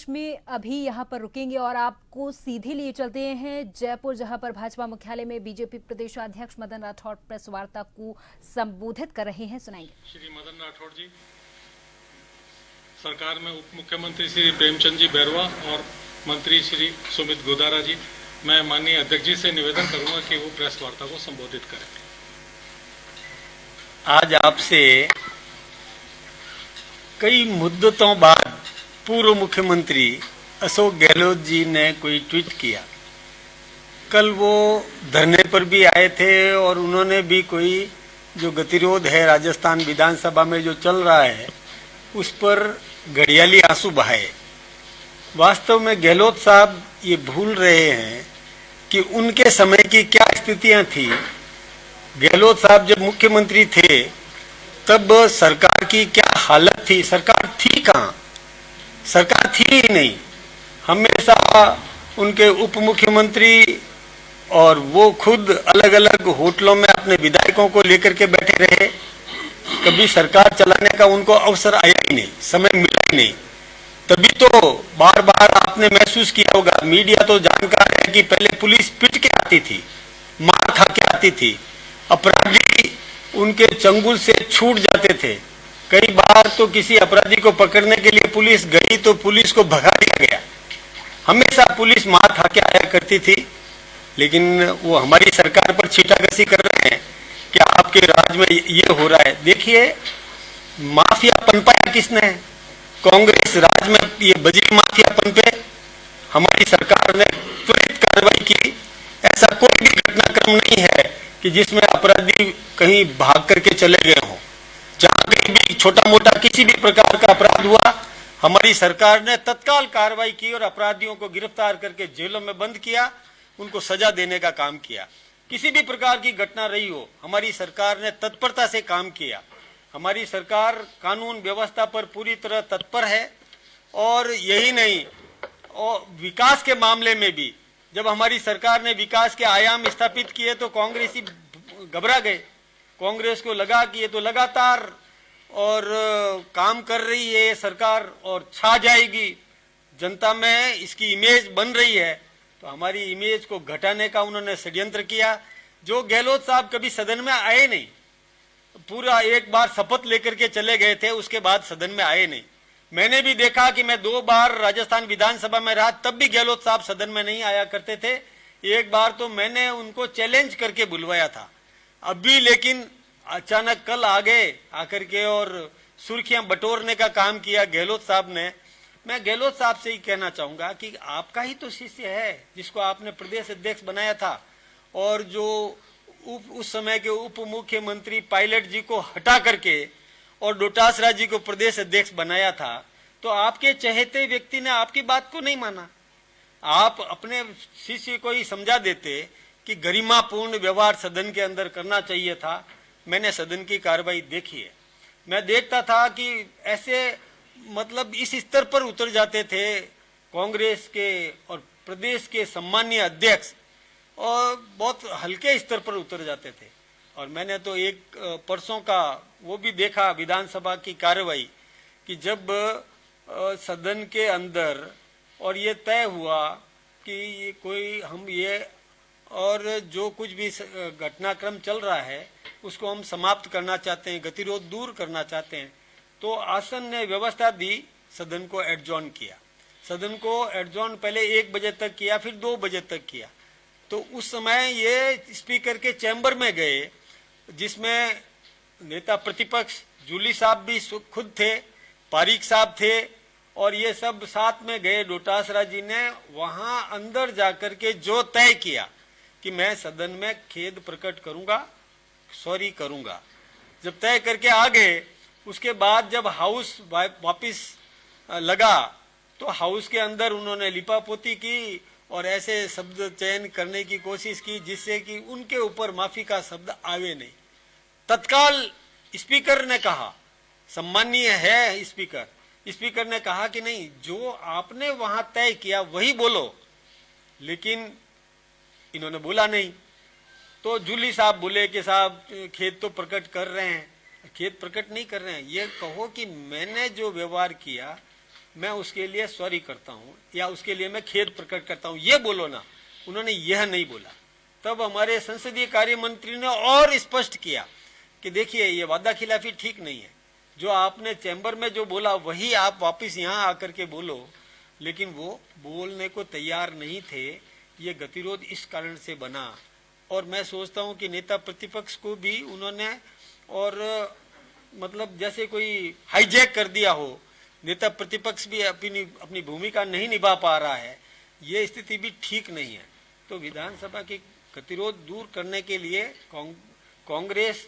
प्रदेश में अभी यहां पर रुकेंगे और आपको सीधे लिए चलते हैं जयपुर, जहां पर भाजपा मुख्यालय में बीजेपी प्रदेशाध्यक्ष मदन राठौड़ प्रेस वार्ता को संबोधित कर रहे हैं। सुनाएंगे। श्री मदन राठौड़ जी, सरकार में उप मुख्यमंत्री श्री प्रेमचंद जी बैरवा और मंत्री श्री सुमित गोदारा जी, मैं माननीय अध्यक्ष जी से निवेदन करूंगा कि वो प्रेस वार्ता को संबोधित करें। आज आपसे कई मुद्दतों बाद पूर्व मुख्यमंत्री अशोक गहलोत जी ने कोई ट्वीट किया। कल वो धरने पर भी आए थे और उन्होंने भी कोई जो गतिरोध है राजस्थान विधानसभा में जो चल रहा है उस पर घड़ियाली आंसू बहाए। वास्तव में गहलोत साहब ये भूल रहे हैं कि उनके समय की क्या स्थितियां थी। गहलोत साहब जब मुख्यमंत्री थे तब सरकार की क्या हालत थी। सरकार थी कहाँ? सरकार थी ही नहीं। हमेशा उनके उप मुख्यमंत्री और वो खुद अलग अलग होटलों में अपने विधायकों को लेकर के बैठे रहे। कभी सरकार चलाने का उनको अवसर आया ही नहीं, समय मिला ही नहीं। तभी तो बार बार आपने महसूस किया होगा, मीडिया तो जानकार है कि पहले पुलिस पिट के आती थी, मार खा के आती थी, अपराधी उनके चंगुल से छूट जाते थे। कई बार तो किसी अपराधी को पकड़ने के लिए पुलिस गई तो पुलिस को भगा दिया गया। हमेशा पुलिस मार खा के आया करती थी। लेकिन वो हमारी सरकार पर छींटाकशी कर रहे हैं कि आपके राज में ये हो रहा है। देखिए, माफिया पनपाया किसने? कांग्रेस राज में ये बजरी माफिया पनपे। हमारी सरकार ने त्वरित कार्रवाई की। ऐसा कोई भी घटनाक्रम नहीं है कि जिसमें अपराधी कहीं भाग करके चले गए हों। जहां कहीं भी छोटा मोटा किसी भी प्रकार का अपराध हुआ, हमारी सरकार ने तत्काल कार्रवाई की और अपराधियों को गिरफ्तार करके जेलों में बंद किया, उनको सजा देने का काम किया। किसी भी प्रकार की घटना रही हो, हमारी सरकार ने तत्परता से काम किया। हमारी सरकार कानून व्यवस्था पर पूरी तरह तत्पर है। और यही नहीं, और विकास के मामले में भी जब हमारी सरकार ने विकास के आयाम स्थापित किए तो कांग्रेसी घबरा गए। कांग्रेस को लगा कि ये तो लगातार और काम कर रही है ये सरकार और छा जाएगी, जनता में इसकी इमेज बन रही है। तो हमारी इमेज को घटाने का उन्होंने षड्यंत्र किया। जो गहलोत साहब कभी सदन में आए नहीं, पूरा एक बार शपथ लेकर के चले गए थे, उसके बाद सदन में आए नहीं। मैंने भी देखा कि मैं 2 बार राजस्थान विधानसभा में रहा, तब भी गहलोत साहब सदन में नहीं आया करते थे। एक बार तो मैंने उनको चैलेंज करके बुलवाया था। अभी लेकिन अचानक कल आ गए आकर के और सुर्खियां बटोरने का काम किया गहलोत साहब ने। मैं गहलोत साहब से ही कहना चाहूंगा कि आपका ही तो शिष्य है जिसको आपने प्रदेश अध्यक्ष बनाया था, और जो उस समय के उप मुख्यमंत्री पायलट जी को हटा करके और डोटासरा जी को प्रदेश अध्यक्ष बनाया था। तो आपके चहेते व्यक्ति ने आपकी बात को नहीं माना। आप अपने शिष्य को ही समझा देते कि गरिमापूर्ण व्यवहार सदन के अंदर करना चाहिए था। मैंने सदन की कार्रवाई देखी है। मैं देखता था कि ऐसे मतलब इस स्तर पर उतर जाते थे कांग्रेस के और प्रदेश के सम्मानीय अध्यक्ष, और बहुत हल्के स्तर पर उतर जाते थे। और मैंने तो एक परसों का वो भी देखा विधानसभा की कार्रवाई कि जब सदन के अंदर और ये तय हुआ कि ये कोई हम ये और जो कुछ भी घटनाक्रम चल रहा है उसको हम समाप्त करना चाहते हैं, गतिरोध दूर करना चाहते हैं, तो आसन ने व्यवस्था दी, सदन को एडजॉर्न किया। सदन को एडजॉर्न पहले 1 बजे तक किया, फिर 2 बजे तक किया। तो उस समय ये स्पीकर के चैम्बर में गए, जिसमें नेता प्रतिपक्ष जूली साहब भी खुद थे, पारीक साहब थे, और ये सब साथ में गए। डोटासरा जी ने वहां अंदर जाकर के जो तय किया कि मैं सदन में खेद प्रकट करूंगा, सॉरी करूंगा, जब तय करके आ गए, उसके बाद जब हाउस वापिस लगा तो हाउस के अंदर उन्होंने लिपापोती की और ऐसे शब्द चयन करने की कोशिश की जिससे कि उनके ऊपर माफी का शब्द आवे नहीं। तत्काल स्पीकर ने कहा, सम्मानीय है स्पीकर ने कहा कि नहीं, जो आपने वहां तय किया वही बोलो। लेकिन इन्होंने बोला नहीं। तो जूली साहब बोले कि साहब खेद तो प्रकट कर रहे हैं। खेद प्रकट नहीं कर रहे हैं, ये कहो कि मैंने जो व्यवहार किया मैं उसके लिए सॉरी करता हूँ या उसके लिए मैं खेद प्रकट करता हूँ, ये बोलो ना। उन्होंने यह नहीं बोला। तब हमारे संसदीय कार्य मंत्री ने और स्पष्ट किया कि देखिए ये वादा खिलाफी ठीक नहीं है, जो आपने चैम्बर में जो बोला वही आप वापस यहाँ आकर के बोलो। लेकिन वो बोलने को तैयार नहीं थे। ये गतिरोध इस कारण से बना। और मैं सोचता हूँ कि नेता प्रतिपक्ष को भी उन्होंने और मतलब जैसे कोई हाईजैक कर दिया हो, नेता प्रतिपक्ष भी अपनी भूमिका नहीं निभा पा रहा है, ये स्थिति भी ठीक नहीं है। तो विधानसभा की गतिरोध दूर करने के लिए कांग्रेस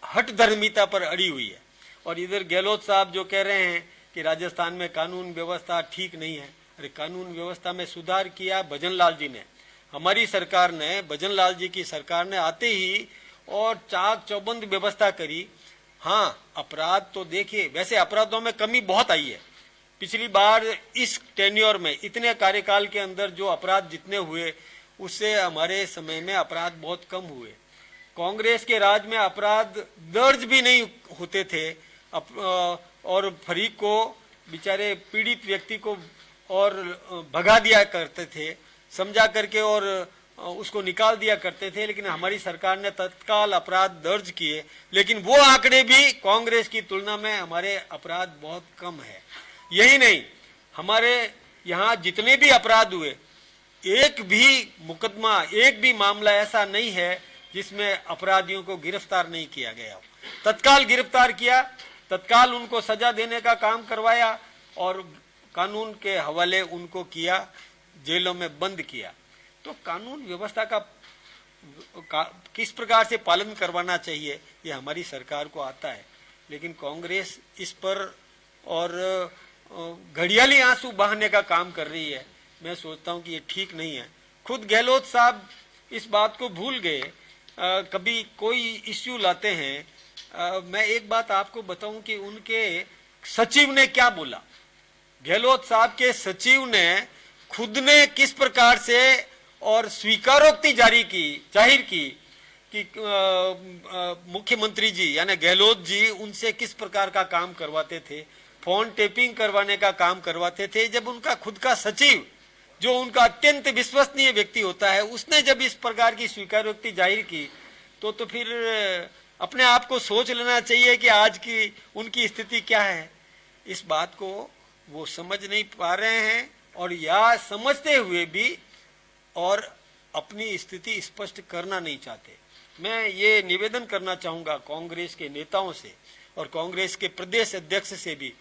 हठधर्मिता पर अड़ी हुई है। और इधर गहलोत साहब जो कह रहे हैं कि राजस्थान में कानून व्यवस्था ठीक नहीं है, अरे कानून व्यवस्था में सुधार किया भजनलाल जी ने, हमारी सरकार ने, भजनलाल जी की सरकार ने आते ही और चाक चौबंद व्यवस्था करी। हाँ, अपराध तो देखिए, वैसे अपराधों में कमी बहुत आई है। पिछली बार इस टेन्योर में इतने कार्यकाल के अंदर जो अपराध जितने हुए, उससे हमारे समय में अपराध बहुत कम हुए। कांग्रेस के राज में अपराध दर्ज भी नहीं होते थे और फरीक को, बेचारे पीड़ित व्यक्ति को और भगा दिया करते थे, समझा करके और उसको निकाल दिया करते थे। लेकिन हमारी सरकार ने तत्काल अपराध दर्ज किए। लेकिन वो आंकड़े भी कांग्रेस की तुलना में हमारे अपराध बहुत कम है। यही नहीं, हमारे यहाँ जितने भी अपराध हुए, एक भी मुकदमा, एक भी मामला ऐसा नहीं है जिसमें अपराधियों को गिरफ्तार नहीं किया गया हो। तत्काल गिरफ्तार किया, तत्काल उनको सजा देने का काम करवाया और कानून के हवाले उनको किया, जेलों में बंद किया। तो कानून व्यवस्था का किस प्रकार से पालन करवाना चाहिए, ये हमारी सरकार को आता है। लेकिन कांग्रेस इस पर और घड़ियाली आंसू बहाने का काम कर रही है। मैं सोचता हूं कि ये ठीक नहीं है। खुद गहलोत साहब इस बात को भूल गए। कभी कोई इश्यू लाते हैं, मैं एक बात आपको बताऊं कि उनके सचिव ने क्या बोला। गहलोत साहब के सचिव ने खुद ने किस प्रकार से और स्वीकारोक्ति जाहिर की कि मुख्यमंत्री जी यानी गहलोत जी उनसे किस प्रकार का काम करवाते थे, फोन टेपिंग करवाने का काम करवाते थे। जब उनका खुद का सचिव, जो उनका अत्यंत विश्वसनीय व्यक्ति होता है, उसने जब इस प्रकार की स्वीकारोक्ति जाहिर की तो फिर अपने आप को सोच लेना चाहिए कि आज की उनकी स्थिति क्या है। इस बात को वो समझ नहीं पा रहे हैं और या समझते हुए भी और अपनी स्थिति स्पष्ट करना नहीं चाहते। मैं ये निवेदन करना चाहूंगा कांग्रेस के नेताओं से और कांग्रेस के प्रदेश अध्यक्ष से भी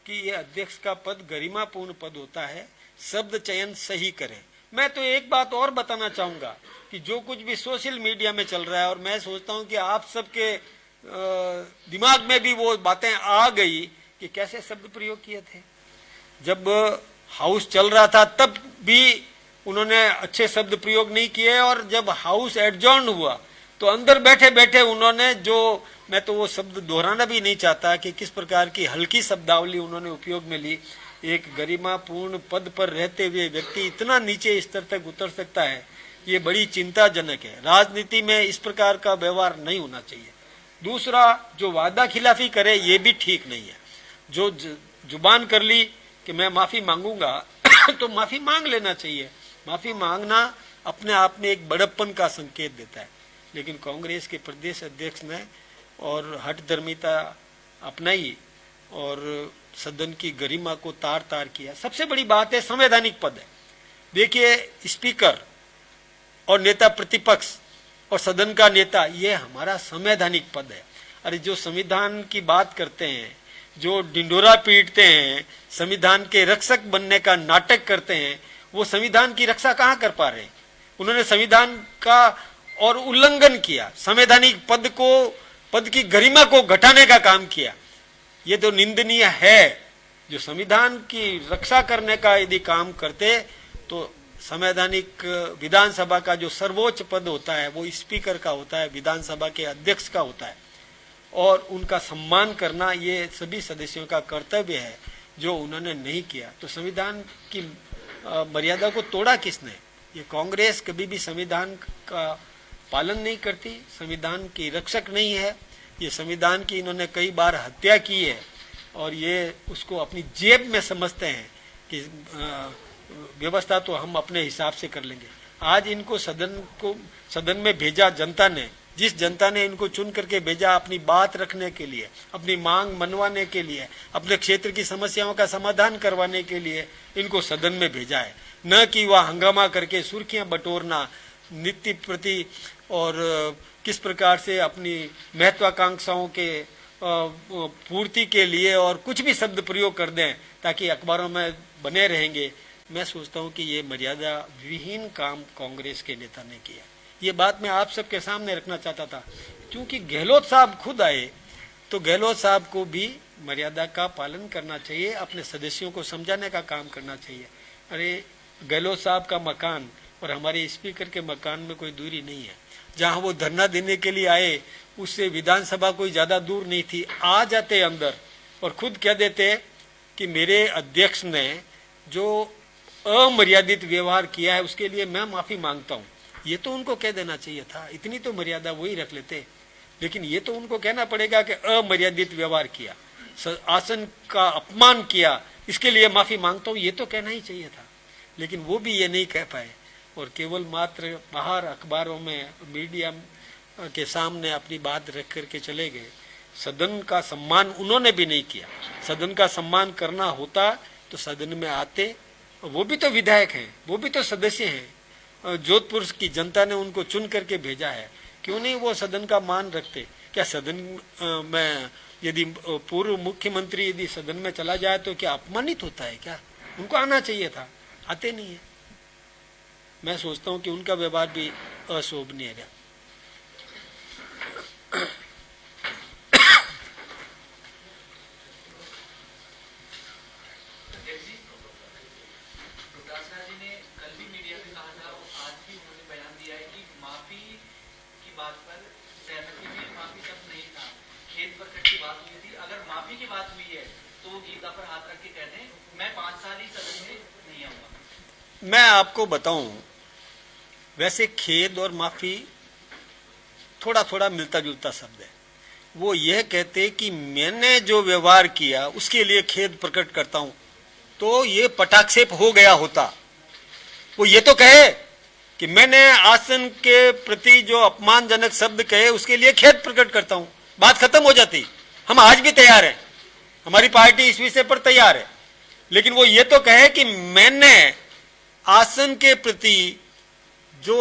कि ये अध्यक्ष का पद गरिमापूर्ण पद होता है, शब्द चयन सही करें। मैं तो एक बात और बताना चाहूंगा कि जो कुछ भी सोशल मीडिया में चल रहा है, और मैं सोचता हूं कि आप सबके दिमाग में भी वो बातें आ गई कि कैसे शब्द प्रयोग किए थे। जब हाउस चल रहा था तब भी उन्होंने अच्छे शब्द प्रयोग नहीं किए, और जब हाउस एडजॉर्न हुआ तो अंदर बैठे बैठे उन्होंने जो, मैं तो वो शब्द दोहराना भी नहीं चाहता कि किस प्रकार की हल्की शब्दावली उन्होंने उपयोग में ली। एक गरिमापूर्ण पद पर रहते हुए व्यक्ति इतना नीचे स्तर तक उतर सकता है, ये बड़ी चिंताजनक है। राजनीति में इस प्रकार का व्यवहार नहीं होना चाहिए। दूसरा, जो वादा खिलाफी करे ये भी ठीक नहीं है। जो जुबान कर ली कि मैं माफी मांगूंगा तो माफी मांग लेना चाहिए। माफी मांगना अपने आप में एक बड़प्पन का संकेत देता है। लेकिन कांग्रेस के प्रदेश अध्यक्ष ने और हठधर्मिता अपनाई और सदन की गरिमा को तार तार किया। सबसे बड़ी बात है संवैधानिक पद है। देखिए, स्पीकर और नेता प्रतिपक्ष और सदन का नेता, ये हमारा संवैधानिक पद है। अरे जो संविधान की बात करते हैं, जो डिंडोरा पीटते हैं, संविधान के रक्षक बनने का नाटक करते हैं, वो संविधान की रक्षा कहाँ कर पा रहे हैं? उन्होंने संविधान का और उल्लंघन किया, संवैधानिक पद की गरिमा को घटाने का काम किया। ये तो निंदनीय है। जो संविधान की रक्षा करने का यदि काम करते तो संवैधानिक विधानसभा का जो सर्वोच्च पद होता है वो स्पीकर का होता है, विधानसभा के अध्यक्ष का होता है, और उनका सम्मान करना ये सभी सदस्यों का कर्तव्य है, जो उन्होंने नहीं किया। तो संविधान की मर्यादा को तोड़ा किसने? ये कांग्रेस कभी भी संविधान का पालन नहीं करती, संविधान की रक्षक नहीं है। ये संविधान की इन्होंने कई बार हत्या की है और ये उसको अपनी जेब में समझते हैं कि व्यवस्था तो हम अपने हिसाब से कर लेंगे। आज इनको सदन में भेजा जनता ने, जिस जनता ने इनको चुन करके भेजा अपनी बात रखने के लिए, अपनी मांग मनवाने के लिए, अपने क्षेत्र की समस्याओं का समाधान करवाने के लिए इनको सदन में भेजा है, न कि वह हंगामा करके सुर्खियां बटोरना, नीति प्रति और किस प्रकार से अपनी महत्वाकांक्षाओं के पूर्ति के लिए और कुछ भी शब्द प्रयोग कर दें ताकि अखबारों में बने रहेंगे। मैं सोचता हूं कि ये मर्यादा विहीन काम कांग्रेस के नेता ने किया। ये बात मैं आप सबके सामने रखना चाहता था, क्योंकि गहलोत साहब खुद आए तो गहलोत साहब को भी मर्यादा का पालन करना चाहिए, अपने सदस्यों को समझाने का काम करना चाहिए। अरे गहलोत साहब का मकान और हमारे स्पीकर के मकान में कोई दूरी नहीं है। जहां वो धरना देने के लिए आए उससे विधानसभा कोई ज्यादा दूर नहीं थी। आ जाते अंदर और खुद कह देते कि मेरे अध्यक्ष ने जो अमर्यादित व्यवहार किया है उसके लिए मैं माफी मांगता हूं। ये तो उनको कह देना चाहिए था, इतनी तो मर्यादा वही रख लेते। लेकिन ये तो उनको कहना पड़ेगा कि अमर्यादित व्यवहार किया, आसन का अपमान किया, इसके लिए माफी मांगता हूं, ये तो कहना ही चाहिए था। लेकिन वो भी ये नहीं कह पाए और केवल मात्र बाहर अखबारों में मीडिया के सामने अपनी बात रख करके चले गए। सदन का सम्मान उन्होंने भी नहीं किया। सदन का सम्मान करना होता तो सदन में आते, वो भी तो विधायक हैं, वो भी तो सदस्य हैं। जोधपुर की जनता ने उनको चुन करके भेजा है, क्यों नहीं वो सदन का मान रखते? क्या सदन में यदि पूर्व मुख्यमंत्री यदि सदन में चला जाए तो क्या अपमानित होता है? क्या उनको आना चाहिए था, आते नहीं है। मैं सोचता हूं कि उनका व्यवहार भी अशोभनीय है। मैं आपको बताऊं, वैसे खेद और माफी थोड़ा थोड़ा मिलता जुलता शब्द है। वो यह कहते कि मैंने जो व्यवहार किया उसके लिए खेद प्रकट करता हूं, तो ये पटाक्षेप हो गया होता। वो ये तो कहे कि मैंने आसन के प्रति जो अपमानजनक शब्द कहे उसके लिए खेद प्रकट करता हूं, बात खत्म हो जाती। हम आज भी तैयार हैं, हमारी पार्टी इस विषय पर तैयार है। लेकिन वो ये तो कहे कि मैंने आसन के प्रति जो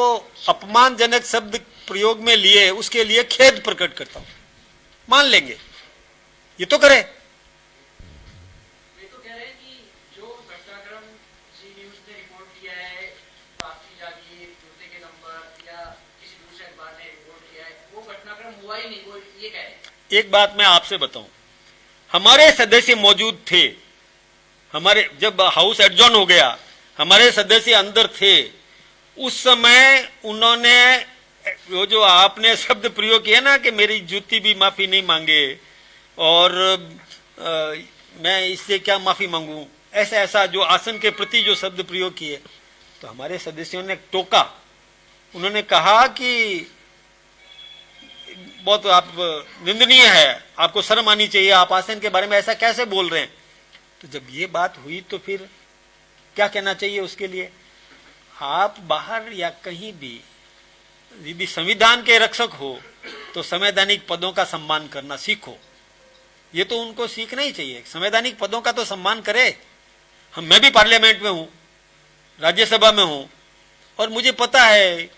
अपमानजनक शब्द प्रयोग में लिए उसके लिए खेद प्रकट करता हूं, मान लेंगे। ये तो करे। वे तो कह रहे हैं कि जो घटनाक्रम जी न्यूज ने रिपोर्ट किया है, आपकी जागीर, जूते के नंबर या किसी दूसरे अखबार ने रिपोर्ट किया है, वो घटनाक्रम हुआ ही नहीं, वो ये कह रहे हैं। एक बात मैं आपसे बताऊं, हमारे सदस्य मौजूद थे, हमारे जब हाउस एडजॉर्न हो गया हमारे सदस्य अंदर थे, उस समय उन्होंने वो जो आपने शब्द प्रयोग किया ना कि मेरी जूती भी माफी नहीं मांगे और मैं इससे क्या माफी मांगू, ऐसा जो आसन के प्रति जो शब्द प्रयोग किए, तो हमारे सदस्यों ने टोका। उन्होंने कहा कि बहुत आप निंदनीय है, आपको शर्म आनी चाहिए, आप आसन के बारे में ऐसा कैसे बोल रहे हैं। तो जब ये बात हुई तो फिर क्या कहना चाहिए उसके लिए? आप बाहर या कहीं भी यदि संविधान के रक्षक हो तो संवैधानिक पदों का सम्मान करना सीखो। ये तो उनको सीखना ही चाहिए, संवैधानिक पदों का तो सम्मान करे। मैं भी पार्लियामेंट में हूं, राज्यसभा में हूं, और मुझे पता है